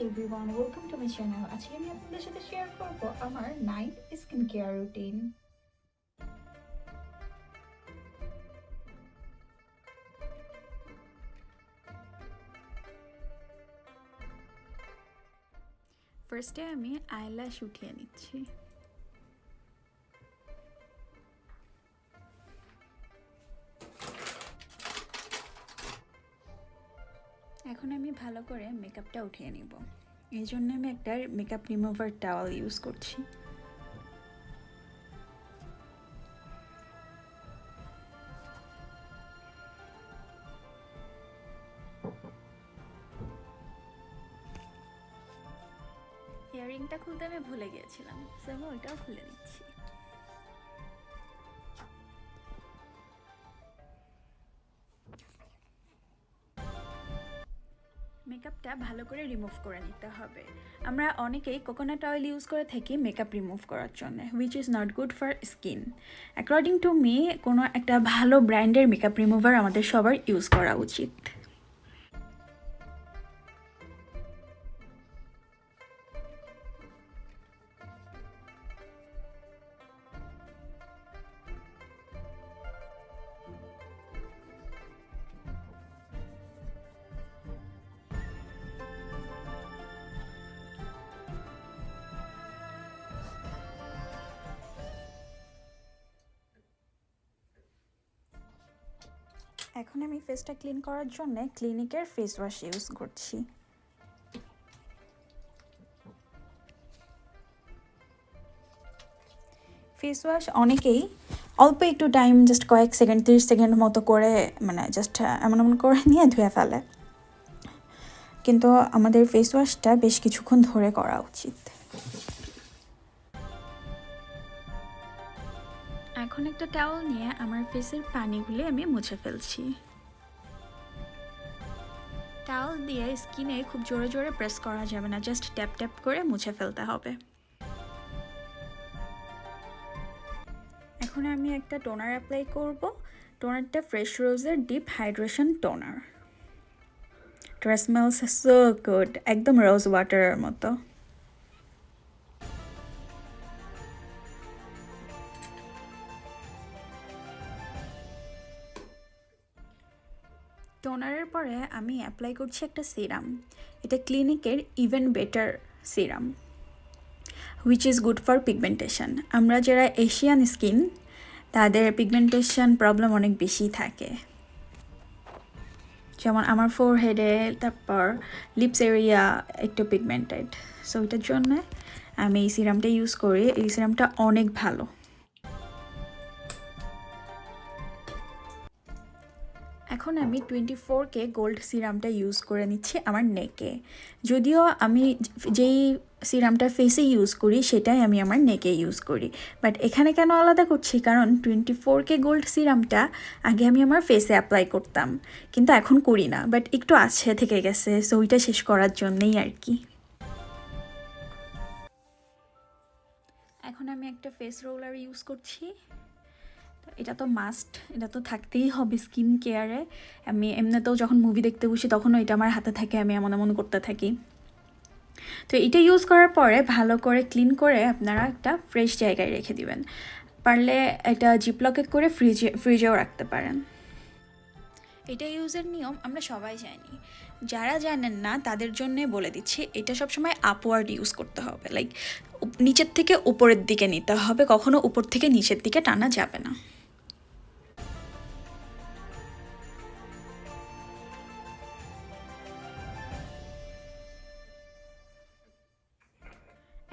Everyone, welcome to my channel. আজকে আমি আপনাদের সাথে শেয়ার করব আমার নাইট স্কিন কেয়ার রুটিন। ফার্স্টে আমি আইল্যাশ উঠিয়ে নিচ্ছি। এখন আমি ভালো করে মেকআপটা উঠিয়ে নিব। এই জন্য আমি একটা মেকআপ রিমুভার টাওয়াল ইউজ করছি। ইয়াররিংটা খুলতে আমি ভুলে গিয়েছিলাম, সো আমি ওইটাও খুলে নিচ্ছি। মেকআপটা ভালো করে রিমুভ করে নিতে হবে। আমরা অনেকেই কোকোনাট অয়েল ইউজ করে থাকি মেকআপ রিমুভ করার জন্য, which is not good for skin. According to me, কোনো একটা ভালো ব্র্যান্ডের মেকআপ রিমুভার আমাদের সবার ইউজ করা উচিত। এখন আমি ফেসটা ক্লিন করার জন্য ক্লিনিকের ফেস ওয়াশ ইউজ করছি। ফেস ওয়াশ অনেকেই অল্প একটু টাইম, জাস্ট কয়েক সেকেন্ড, 30 সেকেন্ড মতো করে জাস্ট এমন এমন করে নিয়ে ধুয়ে ফেলে, কিন্তু আমাদের ফেস ওয়াশটা বেশ কিছুক্ষণ ধরে করা উচিত। এখন একটা টাওয়াল নিয়ে আমার ফেসের পানিগুলি আমি মুছে ফেলছি। টাওয়াল দিয়ে স্কিনে খুব জোরে জোরে প্রেস করা যাবে না, জাস্ট ট্যাপ ট্যাপ করে মুছে ফেলতে হবে। এখন আমি একটা টোনার অ্যাপ্লাই করব। টোনারটা ফ্রেশ রোজের deep hydration toner. It smells so good, একদম রোজ ওয়াটারের মতো। টোনারের পরে আমি অ্যাপ্লাই করছি একটা সিরাম। এটা ক্লিনিকের even better serum, which is good for pigmentation. আমরা যারা এশিয়ান স্কিন, তাদের পিগমেন্টেশন প্রবলেম অনেক বেশি থাকে, যেমন আমার ফোরহেডে, তারপর লিপস এরিয়া একটু পিগমেন্টেড। সো এটার জন্য আমি এই সিরামটা ইউজ করি। এই সিরামটা অনেক ভালো। এখন আমি 24K গোল্ড সিরামটা ইউজ করে নিচ্ছি আমার নেকে। যদিও আমি যেই সিরামটা ফেসে ইউজ করি সেটাই আমি আমার নেকে ইউজ করি, বাট এখানে কেন আলাদা করছি, কারণ 24K গোল্ড সিরামটা আগে আমি আমার ফেসে অ্যাপ্লাই করতাম, কিন্তু এখন করি না, বাট একটু আছে থেকে গেছে, সো ওইটা শেষ করার জন্যেই আর কি। এখন আমি একটা ফেস রোলার ইউজ করছি। এটা তো মাস্ট, এটা তো থাকতেই হবে স্কিন কেয়ারে। আমি এমনিতেও যখন মুভি দেখতে বসি তখনও এটা আমার হাতে থাকে, আমি এমন এমন করতে থাকি। তো এটা ইউজ করার পরে ভালো করে ক্লিন করে আপনারা একটা ফ্রেশ জায়গায় রেখে দিবেন। পারলে এটা জিপলকে করে ফ্রিজেও রাখতে পারেন। এটা ইউজের নিয়ম আমরা সবাই জানি, যারা জানেন না তাদের জন্যে বলে দিচ্ছি। এটা সবসময় আপওয়ার্ড ইউজ করতে হবে, লাইক নিচের থেকে উপরের দিকে নিতে হবে, কখনো উপর থেকে নিচের দিকে টানা যাবে না।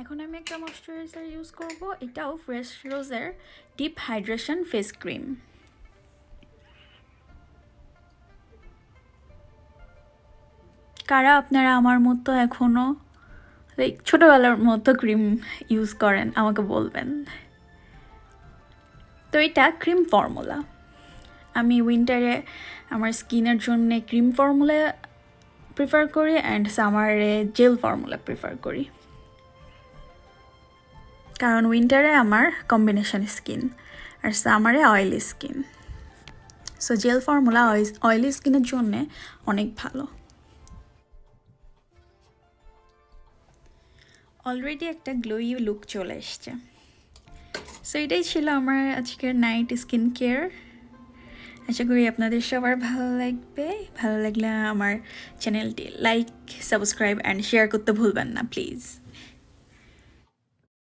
এখন আমি একটা ময়শ্চারাইজার ইউজ করব। এটাও ফ্রেশ রোজের ডিপ হাইড্রেশন ফেস ক্রিম। কারা আপনারা আমার মতো এখনও লাইক ছোটোবেলার মতো ক্রিম ইউজ করেন আমাকে বলবেন। তো এটা ক্রিম ফর্মুলা। আমি উইন্টারে আমার স্কিনের জন্য ক্রিম ফর্মুলা প্রিফার করি, অ্যান্ড সামারে জেল ফর্মুলা প্রিফার করি, কারণ উইন্টারে আমার কম্বিনেশন স্কিন আর সামারে oily skin. So gel formula oily স্কিনের জন্যে অনেক ভালো। অলরেডি একটা গ্লোই লুক চলে এসছে। সো এটাই ছিল আমার আজকের নাইট স্কিন কেয়ার। আশা করি আপনাদের সবার ভালো লাগবে। ভালো লাগলে আমার চ্যানেলটি লাইক, সাবস্ক্রাইব অ্যান্ড শেয়ার করতে ভুলবেন না প্লিজ।